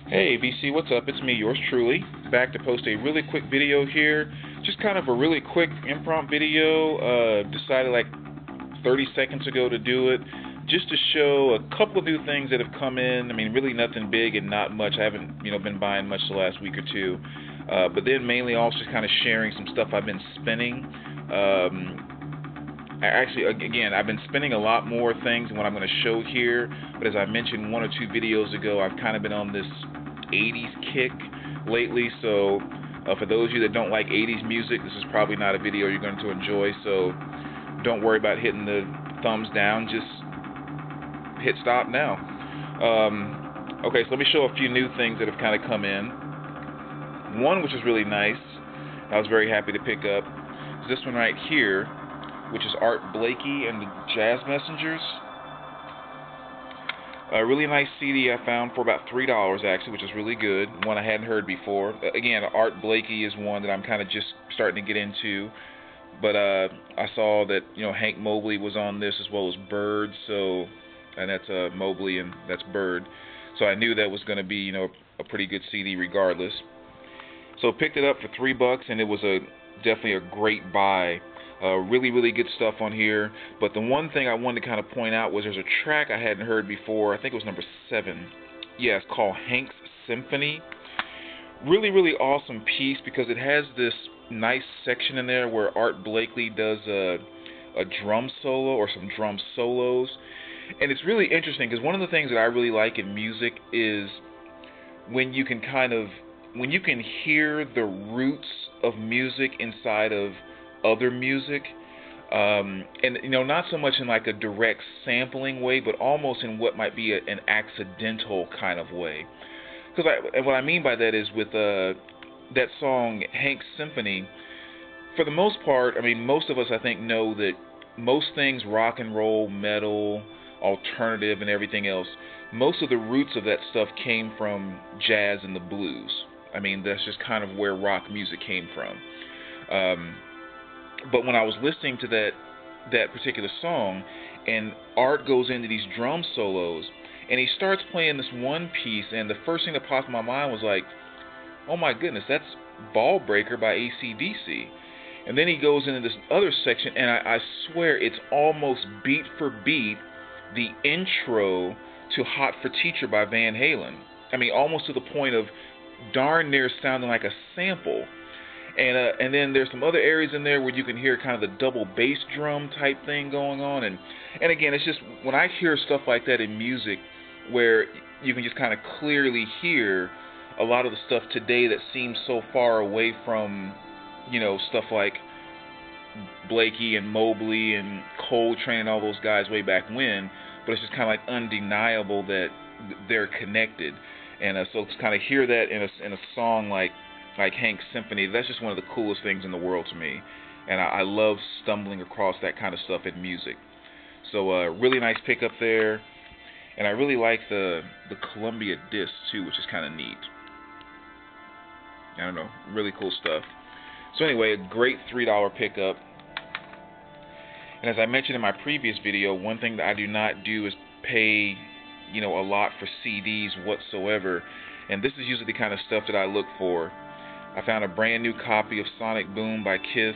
Hey BC, what's up? It's me, yours truly, back to post a really quick video here. Just kind of a really quick impromptu video. Decided like 30 seconds ago to do it, just to show a couple of new things that have come in. I mean, really nothing big and not much. I haven't, been buying much the last week or two. But then mainly also just kind of sharing some stuff I've been spinning. Again, I've been spinning a lot more things than what I'm going to show here, but as I mentioned one or two videos ago, I've kind of been on this 80s kick lately, so for those of you that don't like 80s music, this is probably not a video you're going to enjoy, so don't worry about hitting the thumbs down, just hit stop now. Okay, so let me show a few new things that have kind of come in. One which is really nice, I was very happy to pick up, is this one right here, which is Art Blakey and the Jazz Messengers. A really nice CD I found for about $3 actually, which is really good. One I hadn't heard before. Again, Art Blakey is one that I'm kind of just starting to get into. But I saw that Hank Mobley was on this as well as Bird, so and that's Mobley and that's Bird. So I knew that was going to be a pretty good CD regardless. So picked it up for $3, and it was definitely a great buy. Really, really good stuff on here. But the one thing I wanted to kind of point out was there's a track I hadn't heard before. I think it was number 7. Yeah, it's called Hank's Symphony. Really, really awesome piece because it has this nice section in there where Art Blakey does a drum solo or some drum solos. And it's really interesting because one of the things that I really like in music is when you can hear the roots of music inside of other music, and not so much in like a direct sampling way, but almost in what might be an accidental kind of way. Because what I mean by that is with that song Hank's Symphony, for the most part, I mean most of us I think know that most things rock and roll, metal, alternative, and everything else, most of the roots of that stuff came from jazz and the blues. I mean that's just kind of where rock music came from. But when I was listening to that particular song, and Art goes into these drum solos, and he starts playing this one piece, and the first thing that popped in my mind was like, oh my goodness, that's Ball Breaker by AC/DC. And then he goes into this other section, and I swear it's almost beat for beat the intro to Hot for Teacher by Van Halen. I mean, almost to the point of darn near sounding like a sample. And then there's some other areas in there where you can hear kind of the double bass drum type thing going on. And again, it's just when I hear stuff like that in music where you can just kind of clearly hear a lot of the stuff today that seems so far away from, stuff like Blakey and Mobley and Coltrane and all those guys way back when, but it's just kind of like undeniable that they're connected. And so to kind of hear that in a song like Hank's Symphony, that's just one of the coolest things in the world to me, and I love stumbling across that kind of stuff in music. So really nice pickup there, and I really like the Columbia disc too, which is kind of neat. I don't know, really cool stuff. So anyway, a great $3 pickup. And as I mentioned in my previous video, one thing that I do not do is pay a lot for CDs whatsoever, and this is usually the kind of stuff that I look for. I found a brand new copy of Sonic Boom by Kiss,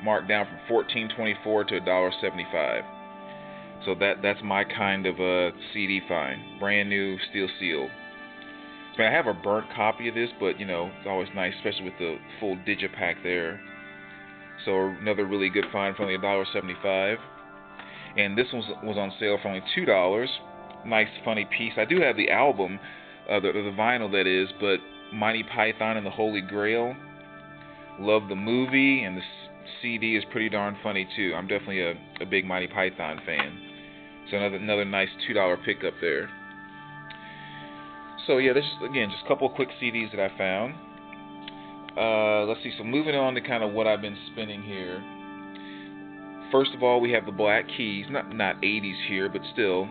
marked down from $14.24 to $1.75. So that's my kind of a CD find. Brand new, steel sealed. I mean, I have a burnt copy of this, but it's always nice, especially with the full digipack there. So another really good find for only $1.75. And this one was on sale for only $2. Nice, funny piece. I do have the album, the vinyl that is, but Monty Python and the Holy Grail. Love the movie, and the CD is pretty darn funny too. I'm definitely a big Monty Python fan. So another nice $2 pickup there. So yeah, this is again just a couple of quick CDs that I found. Let's see. So moving on to kind of what I've been spinning here. First of all, we have the Black Keys. Not 80s here, but still,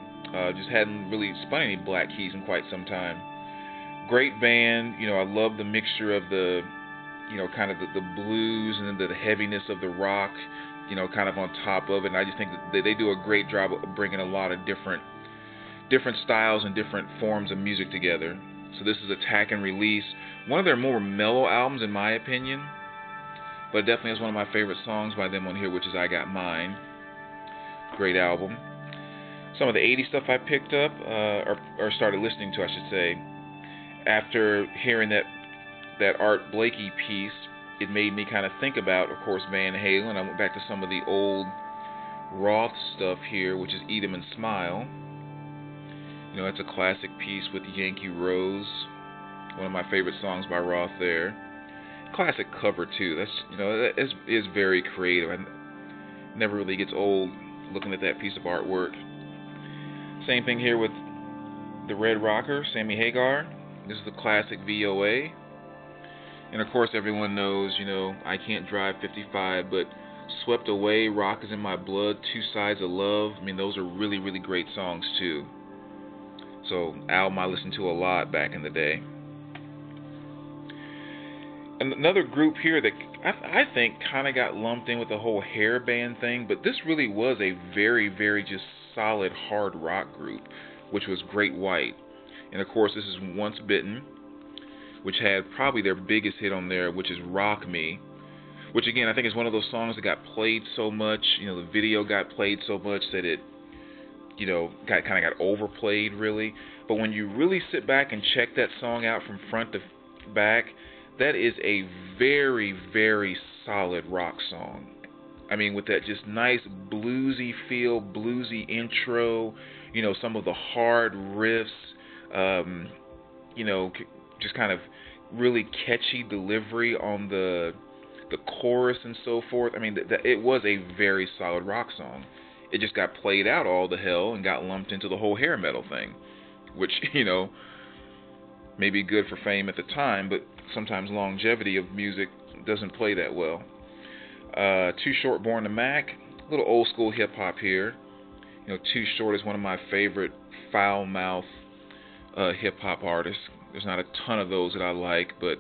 just hadn't really spun any Black Keys in quite some time. Great band, I love the mixture of the, kind of the blues and then the heaviness of the rock, kind of on top of it. And I just think that they do a great job of bringing a lot of different styles and different forms of music together. So this is Attack and Release, one of their more mellow albums in my opinion, but it definitely has one of my favorite songs by them on here, which is I Got Mine. Great album. Some of the 80s stuff I picked up, or started listening to, I should say, after hearing that Art Blakey piece, it made me kind of think about, of course, Van Halen. I went back to some of the old Roth stuff here, which is Eat 'Em and Smile. You know, it's a classic piece with Yankee Rose, one of my favorite songs by Roth there. Classic cover too. That's, you know, that is very creative. It never really gets old looking at that piece of artwork. Same thing here with the Red Rocker, Sammy Hagar. This is the classic VOA. And of course everyone knows, you know, I Can't Drive 55, but Swept Away, Rock Is In My Blood, Two Sides of Love. I mean, those are really, really great songs too. So, album I listened to a lot back in the day. Another group here that I think kind of got lumped in with the whole hair band thing, but this really was a very, very just solid hard rock group, which was Great White. And of course, this is Once Bitten, which had probably their biggest hit on there, which is Rock Me, which again, I think is one of those songs that got played so much, you know, the video got played so much that it, you know, kind of got overplayed really. But when you really sit back and check that song out from front to back, that is a very, very solid rock song. I mean, with that just nice bluesy feel, bluesy intro, you know, some of the hard riffs, you know, just kind of really catchy delivery on the chorus and so forth. I mean, it was a very solid rock song. It just got played out all the hell and got lumped into the whole hair metal thing, which, you know, may be good for fame at the time, but sometimes longevity of music doesn't play that well. Too Short, Born to Mac, a little old school hip hop here. You know, Too Short is one of my favorite foul mouth hip hop artists. There's not a ton of those that I like, but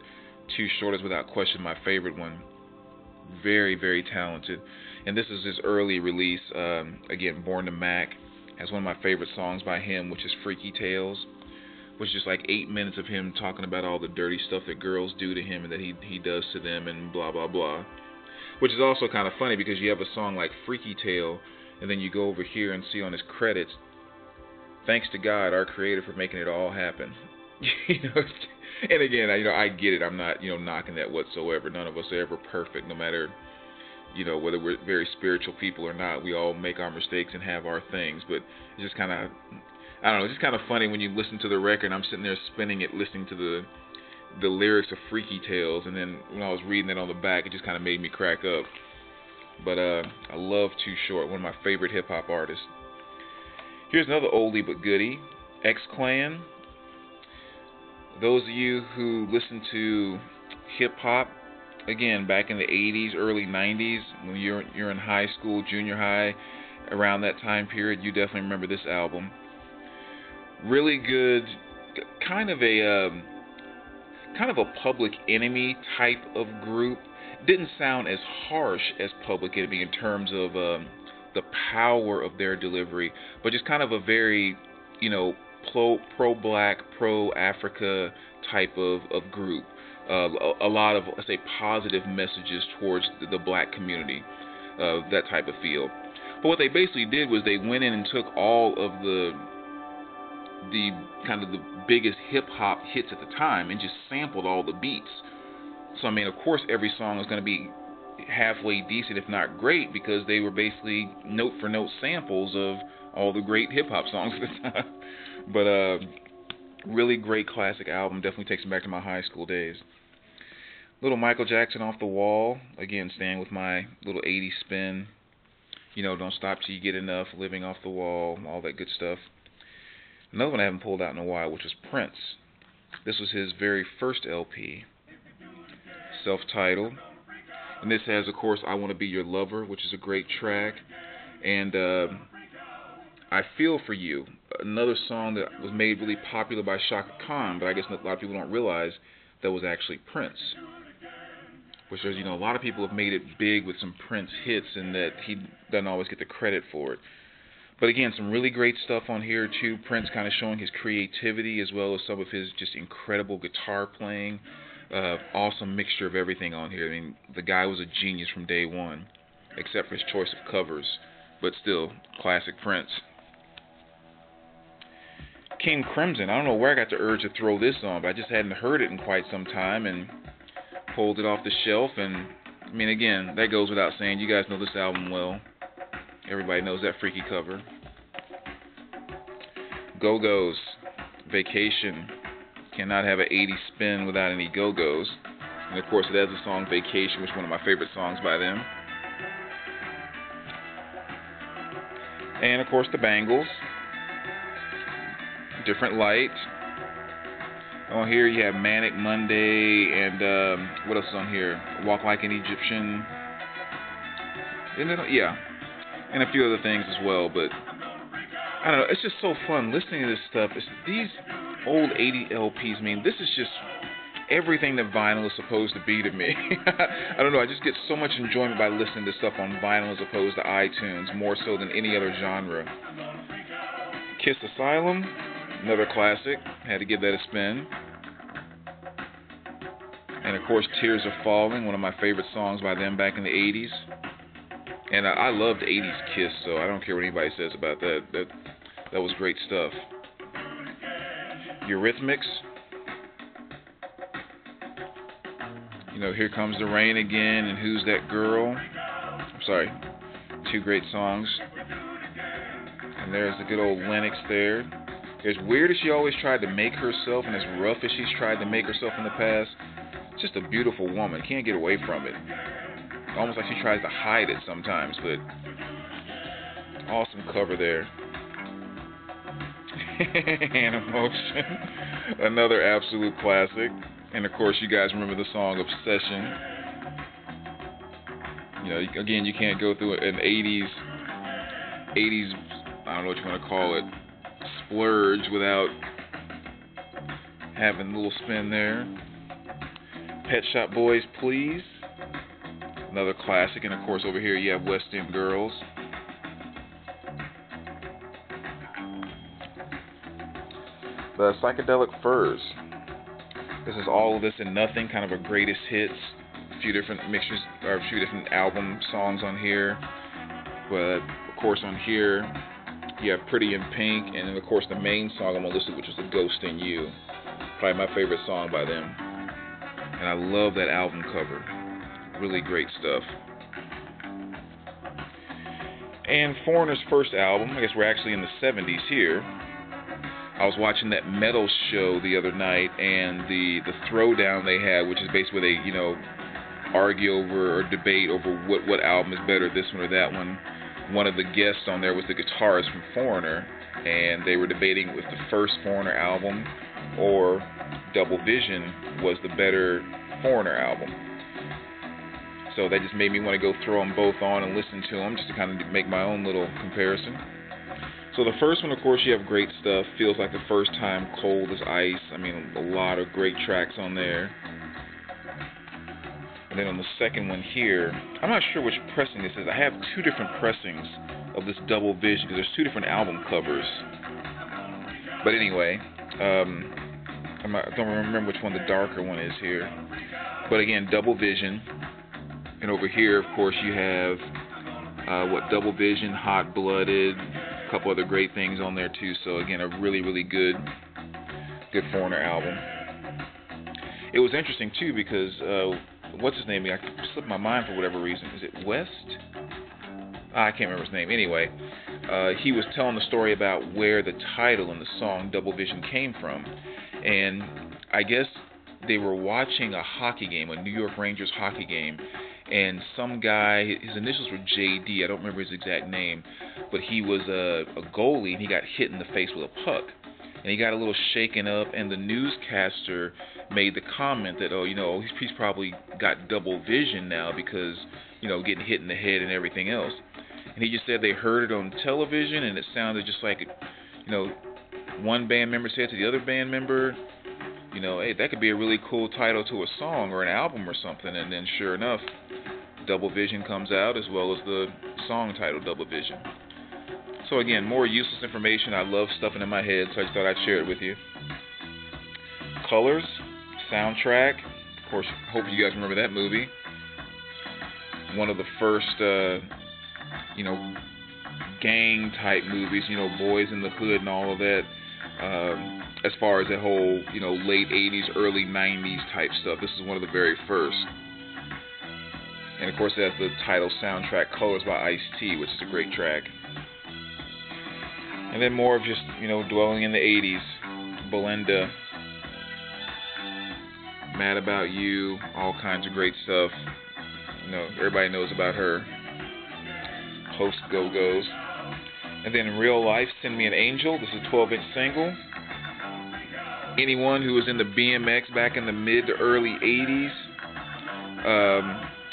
Too Short is without question my favorite one. Very, very talented. And this is his early release. Again, Born to Mac has one of my favorite songs by him, which is Freaky Tales, which is just like 8 minutes of him talking about all the dirty stuff that girls do to him and that he does to them and blah, blah, blah. Which is also kind of funny because you have a song like Freaky Tale, and then you go over here and see on his credits, thanks to God, our creator, for making it all happen. You know, and again, I get it. I'm not, knocking that whatsoever. None of us are ever perfect, no matter, whether we're very spiritual people or not. We all make our mistakes and have our things. But it's just kind of, I don't know, it's just kind of funny when you listen to the record. I'm sitting there spinning it, listening to the lyrics of Freaky Tales, and then when I was reading it on the back, it just kind of made me crack up. But I love Too Short, one of my favorite hip-hop artists. Here's another oldie but goodie, X-Clan. Those of you who listen to hip-hop, again, back in the 80s, early 90s, when you're in high school, junior high, around that time period, you definitely remember this album. Really good, kind of a Public Enemy type of group. Didn't sound as harsh as Public Enemy in terms of the power of their delivery, but just kind of a very, pro-black, pro-Africa type of group. A lot of, let's say, positive messages towards the black community, that type of feel. But what they basically did was they went in and took all of the kind of the biggest hip-hop hits at the time and just sampled all the beats. So, I mean, of course, every song is going to be halfway decent, if not great, because they were basically note-for-note samples of all the great hip-hop songs at the time. But really great classic album. Definitely takes me back to my high school days. Little Michael Jackson, Off the Wall. Again, staying with my little 80s spin. Don't stop till you get enough, Living Off the Wall, all that good stuff. Another one I haven't pulled out in a while, which was Prince. This was his very first LP, self-titled. And this has, of course, I Want to Be Your Lover, which is a great track. And I Feel For You, another song that was made really popular by Shaka Khan, but I guess a lot of people don't realize that was actually Prince. Which is, a lot of people have made it big with some Prince hits and that he doesn't always get the credit for it. But again, some really great stuff on here too. Prince kind of showing his creativity as well as some of his just incredible guitar playing. Awesome mixture of everything on here. I mean, the guy was a genius from day one, except for his choice of covers. But still, classic Prince. King Crimson. I don't know where I got the urge to throw this on, but I just hadn't heard it in quite some time and pulled it off the shelf. And I mean, again, that goes without saying. You guys know this album well. Everybody knows that freaky cover. Go-Go's, Vacation. Cannot have an 80s spin without any Go-Go's. And of course it has the song Vacation, which is one of my favorite songs by them. And of course the Bangles. Different Light. On here you have Manic Monday and what else is on here? Walk Like an Egyptian. Yeah. And a few other things as well, but I don't know, it's just so fun listening to this stuff. These old 80 LPs, I mean, this is just everything that vinyl is supposed to be to me. I don't know, I just get so much enjoyment by listening to stuff on vinyl as opposed to iTunes, more so than any other genre. Kiss Asylum, another classic, had to give that a spin. And of course, Tears Are Falling, one of my favorite songs by them back in the 80s. And I loved 80s Kiss, so I don't care what anybody says about that. That was great stuff. Eurythmics. You know, Here Comes the Rain Again and Who's That Girl. I'm sorry. Two great songs. And there's the good old Lennox there. As weird as she always tried to make herself and as rough as she's tried to make herself in the past, it's just a beautiful woman. Can't get away from it. Almost like she tries to hide it sometimes, but awesome cover there. Animotion, another absolute classic. And of course, you guys remember the song Obsession. You know, again, you can't go through an 80s, I don't know what you want to call it, splurge without having a little spin there. Pet Shop Boys, Please. Another classic, and of course over here you have West End Girls. The Psychedelic Furs. This is All of This and Nothing, kind of a greatest hits. A few different mixtures, or a few different album songs on here. But of course on here you have Pretty in Pink, and then of course the main song on the list, which is The Ghost in You. Probably my favorite song by them. And I love that album cover. Really great stuff. And Foreigner's first album, I guess we're actually in the 70s here. I was watching that metal show the other night, and the throwdown they had, which is basically where they, you know, argue over or debate over what album is better, this one or that one. One of the guests on there was the guitarist from Foreigner, and they were debating if the first Foreigner album or Double Vision was the better Foreigner album. So that just made me want to go throw them both on and listen to them just to kind of make my own little comparison. So the first one, of course, you have great stuff. Feels Like the First Time, Cold as Ice. I mean, a lot of great tracks on there. And then on the second one here, I'm not sure which pressing this is. I have two different pressings of this Double Vision because there's two different album covers. But anyway, I don't remember which one the darker one is here. But again, Double Vision. And over here, of course, you have Double Vision, Hot Blooded, a couple other great things on there too. So again, a really, really good Foreigner album. It was interesting too because what's his name? I slipped my mind for whatever reason. Is it West? I can't remember his name. Anyway, he was telling the story about where the title and the song Double Vision came from, and I guess they were watching a hockey game, a New York Rangers hockey game. And some guy, his initials were JD, I don't remember his exact name, but he was a goalie and he got hit in the face with a puck. And he got a little shaken up, and the newscaster made the comment that, oh, you know, he's probably got double vision now because, you know, getting hit in the head and everything else. And he just said they heard it on television and it sounded just like, you know, one band member said to the other band member, you know, hey, that could be a really cool title to a song or an album or something. And then sure enough, Double Vision comes out as well as the song title Double Vision. So again, more useless information I love stuffing in my head, so I just thought I'd share it with you. Colors, soundtrack. Of course, hope you guys remember that movie. One of the first, gang type movies, Boys in the Hood and all of that. As far as that whole, late 80s, early 90s type stuff. This is one of the very first. And of course, it has the title soundtrack, Colors by Ice-T, which is a great track. And then more of just, dwelling in the 80s. Belinda, Mad About You, all kinds of great stuff. Everybody knows about her. Host Go-Go's. And then in Real Life, Send Me an Angel. This is a 12-inch single. Anyone who was into BMX back in the mid to early 80s,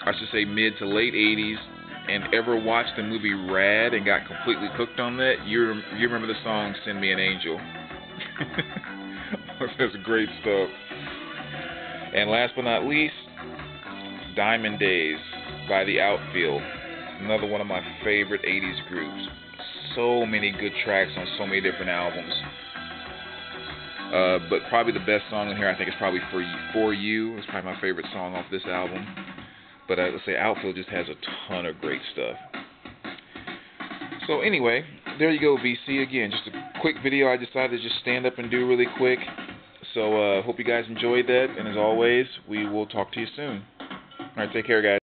I should say mid to late 80s, and ever watched the movie Rad and got completely hooked on that, you remember the song Send Me an Angel. That's great stuff. And last but not least, Diamond Days by The Outfield. Another one of my favorite 80s groups. So many good tracks on so many different albums. But probably the best song in here, I think, is probably For You. It's probably my favorite song off this album. But let's say Outfield just has a ton of great stuff. So anyway, there you go, VC. Again, just a quick video I decided to just stand up and do really quick. So hope you guys enjoyed that. And as always, we will talk to you soon. All right, take care, guys.